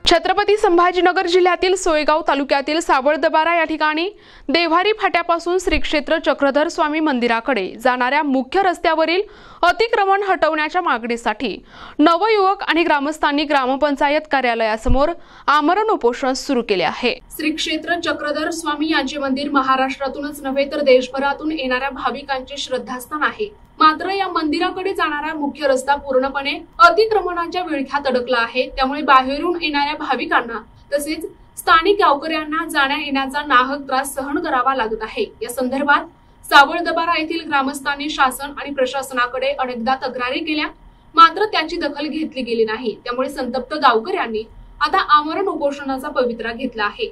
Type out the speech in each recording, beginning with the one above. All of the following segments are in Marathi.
छत्रपती संभाजीनगर जिल्ह्यातील सोयगाव तालुक्यातील सावळदबारा या ठिकाणी देव्हारी फाट्यापासून श्री क्षेत्र चक्रधर स्वामी मंदिराकडे जाणाऱ्या मुख्य रस्त्यावरील अतिक्रमण हटवण्याच्या मागणीसाठी नवयुवक आणि ग्रामस्थांनी ग्रामपंचायत कार्यालयासमोर आमरण उपोषण सुरू केले आहे। श्री क्षेत्र चक्रधर स्वामी यांचे मंदिर महाराष्ट्रातूनच नव्हे तर देशभरातून येणाऱ्या भाविकांचे श्रद्धास्थान आहे। मात्र या मंदिराकडे जाणारा मुख्य रस्ता पूर्णपणे अतिक्रमणाच्या विळख्यात अडकला आहे। त्यामुळे बाहेरून येणाऱ्या भाविकांना तसेच स्थानिक गावकऱ्यांना जाण्या येण्याचा नाहक त्रास सहन करावा लागत आहे। या संदर्भात सावळदबारा येथील ग्रामस्थांनी शासन आणि प्रशासनाकडे अनेकदा तक्रारी केल्या, मात्र त्याची दखल घेतली गेली नाही। त्यामुळे संतप्त गावकऱ्यांनी आता आमरण उपोषणाचा पवित्रा घेतला आहे।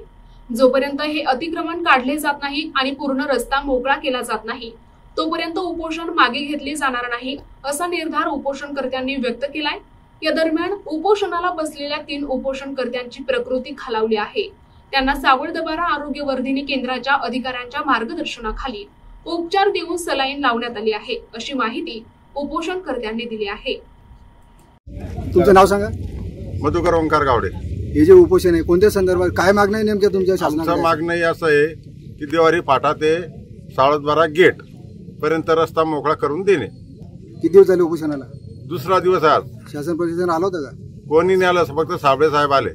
जोपर्यंत हे अतिक्रमण काढले जात नाही आणि पूर्ण रस्ता मोकळा केला जात नाही तोपर्यंत उपोषण मागे घेतले जाणार नाही, असा निर्धार उपोषणकर्त्यांनी व्यक्त केलाय। या दरम्यान उपोषणाला बसलेल्या 3 उपोषणकर्त्यांची प्रकृती खालावली आहे। त्यांना सावळदबारा आरोग्य वर्धिनी केंद्राच्या अधिकाऱ्यांच्या मार्गदर्शनाखाली उपचार देऊन सलाईन लावण्यात आली आहे, अशी माहिती उपोषणकर्त्यांनी दिली आहे। तुमचं नाव सांगा। मधुकर ओंकार गावडे। हे जे उपोषण आहे कोणत्या संदर्भात काय मागणं आहे नेमक्या तुमच्या शासनाकडे? मागणं असं आहे की देवारी फाटा ते सावळदबारा गेट पर्यंत रस्ता मोकळा करून देणे। किती दिवस झाले उपोषणाला? दुसरा दिवस आज। शासन प्रशासन आलं होतं का? कोणी नाही आलं, फक्त साबळे साहेब आले।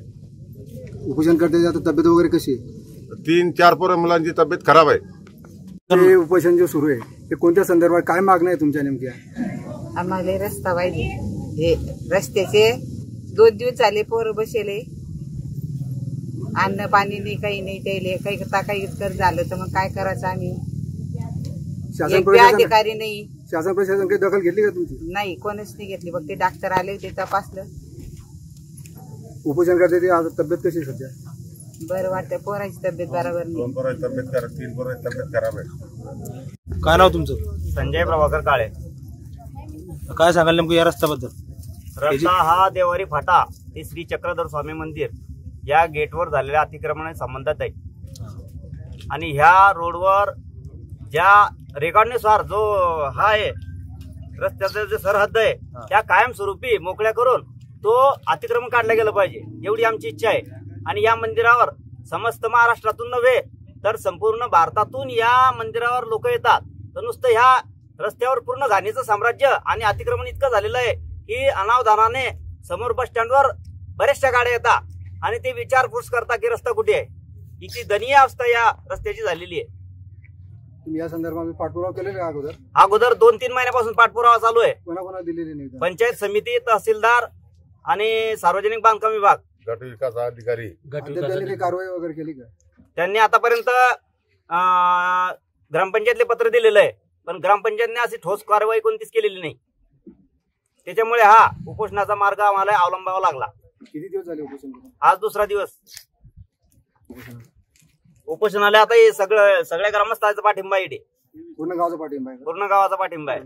उपोषण करते आता तब्येत वगैरे कशी आहे? 3-4 पोरं मुलांची तब्येत खराब आहे। हे उपोषण जे सुरू आहे ते कोणत्या संदर्भात काय मागणं आहे तुमच्या नेमक्या? आम्हाला रस्ता पाहिजे। हे रस्त्याचे 2 दिवस झाले पोरं बसेले, अन्न पाणी नाही, काही नाही, त्याले काही कर झालं तर मग काय करायचं आम्ही? अधिकारी नाही, शासन प्रशासन काही दखल घेतली का तुमची? नाही, कोणीच नाही घेतली। फक्त डॉक्टर आले होते, तपासलं। उपोषण करते ते आता तब्येत कशी सध्या? बरं वाटतं, पोराची तब्येत बरोबर नाही। 2 पोरांची तब्येत खराब, 3 पोरांची तब्येत खराब आहे। काय नाव तुमचं? संजय प्रभाकर काळे। काय सांगाल नेमकं या रस्त्याबद्दल? रस्ता हा देवारी फाटा ते श्री चक्रधर स्वामी मंदिर या गेटवर झालेल्या अतिक्रमणाशी संबंधित आहे। आणि ह्या रोडवर ज्या रेकॉर्डनुसार जो हा आहे रस्त्याचा जे सरहद्द आहे त्या कायमस्वरूपी मोकळ्या करून तो अतिक्रमण काढलं गेलं पाहिजे, एवढी आमची इच्छा आहे। आणि या मंदिरावर समस्त महाराष्ट्रातून नव्हे तर संपूर्ण भारतातून या मंदिरावर लोक येतात। तर नुसतं ह्या रस्त्यावर पूर्ण घाणीचं साम्राज्य आणि अतिक्रमण इतकं झालेलं आहे की अनावधानाने समोर बस स्टँडवर बऱ्याचशा गाड्या येतात आणि ते विचारपूस करतात की रस्ता कुठे आहे। इतकी दयनीय अवस्था या रस्त्याची झालेली आहे। तुम्ही या संदर्भात पाठपुरावा केलेला आहे अगोदर 2-3 महिन्यापासून पाठपुरावा चालू आहे। कोणाकोणा दिलेले नाही? पंचायत समिती, तहसीलदार आणि सार्वजनिक बांधकाम विभाग, गट विकास अधिकारी कारवाई वगैरे केली का त्यांनी आतापर्यंत ग्रामपंचायतले पत्र दिलेलं आहे, पण ग्रामपंचायतने अशी ठोस कारवाई कोणतीच केलेली नाही। त्याच्यामुळे हा उपोषणाचा मार्ग आम्हाला अवलंबावा लागला। किती दिवस झाले उपोषण? आज दुसरा दिवस उपोषणाला। आता हे सगळ्या ग्रामस्थांचा पाठिंबा आहे, पूर्ण गावाचा पाठिंबा आहे, पूर्ण गावाचा पाठिंबा आहे।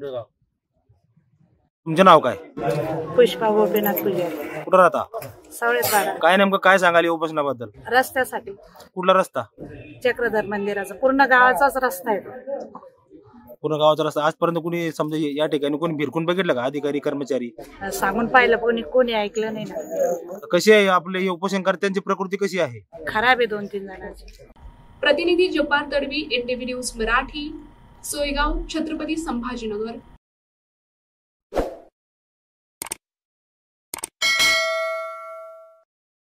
तुमचं नाव काय? पुष्पा गोपीनाथ पुजारी। कुठं राहता? सावळदबारा। काय नेमकं काय सांगाल या उपोषणाबद्दल? रस्त्यासाठी। कुठला रस्ता? चक्रधर मंदिराचा पूर्ण गावाचाच रस्ता आहे। पूर्ण गावाचा रस्ता। आजपर्यंत कोणी समजा या ठिकाणी कोणी भिरकून बघितलं का? अधिकारी कर्मचारी सांगून पाहिलं, कोणी ऐकलं नाही ना। कशी आहे आपले उपोषणकर्त्यांची प्रकृती कशी आहे? खराब आहे 2-3 जणांची। प्रतिनिधी जब्बार तडवी, NTV न्यूज मराठी, सोयगाव, छत्रपती संभाजीनगर।